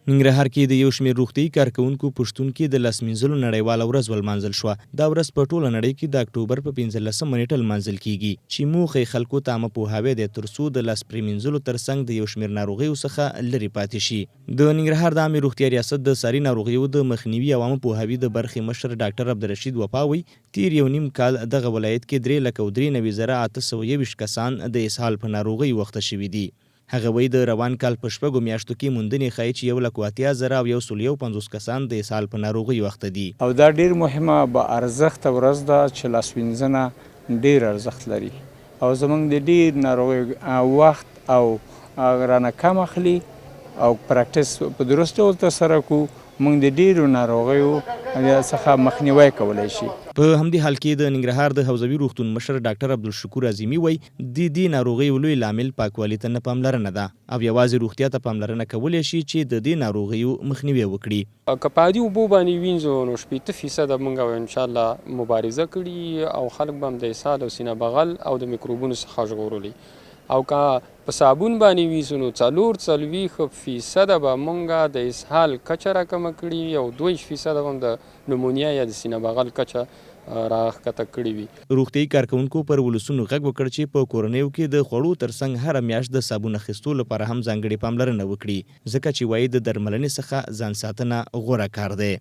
ننګرهار کې د یو شمېر روغتیايي کارکوونکو پښتون کې د لاس مینځلو نړیواله ورځ ولمانځل شوه. دا ورځ په ټوله نړۍ کې د اکتوبر په 15 نیټه لمانځل کیږي چې موخه خلکو ته عامه پوهاوی دی ترڅو د لاس پرېمینځلو ترڅنګ د یو شمېر ناروغیو څخه لرې پاتې شي. د ننګرهار د عامې روغتیا ریاست د ساري ناروغیو د مخنیوي او عامه پوهاوي د برخې مشر ډاکټر عبدالرشید وفاوي تیر یو نیم کال دغه ولایت کې 3,93,821 کسان د اسهال په ناروغۍ وخته شوي دي. هغه وایي د روان کال په شپږو میاشتو کې موندنې ښایي چې 1,80,150 کسان د اسهال په ناروغۍ وخته دي. او دا ډیر مهمه با ارزښت ورځ ده چې لاس وینځنه ډیر ارزښت لري او زمونږ د ډیر ناروغۍ وخت او رانه کم اخلي او پراکټس په درست ډول ترسره کړو موږ د ډیرو ناروغیو څخه مخنیوی کولی شي. په همدې حال کې د ننګرهار د حوزوي روغتون مشر ډاکټر عبدالشکور عظیمي وایي د دې ناروغیو لوی لامل پاکوالي ته نه پاملرنه ده او یوازې روغتیا ته پاملرنه کولی شي چې د دې ناروغیو مخنیوی وکړي. که په عادي اوبو باندې وینځو نو 80% موږ انشاءالله مبارزه کړي او خلک به هم د اسهال او سینه بغل او د میکروبونو څخه ژغورلی او که په صابون باندې وینځو نو 40% به موږ د اسهال کچه راکمه کړي او 2% هم د نمونیا یا د سینه بغل کچه راښکته کړي وي. روغتیايي کارکوونکو پر ولسونو غږ وکړ چې په کورنیو کې د خوړو ترڅنګ هره میاشت د صابون اخیستو لپاره هم ځانګړې پاملرنه وکړي ځکه چې وایي د درملنې څخه ځان ساتنه غوره کار دی.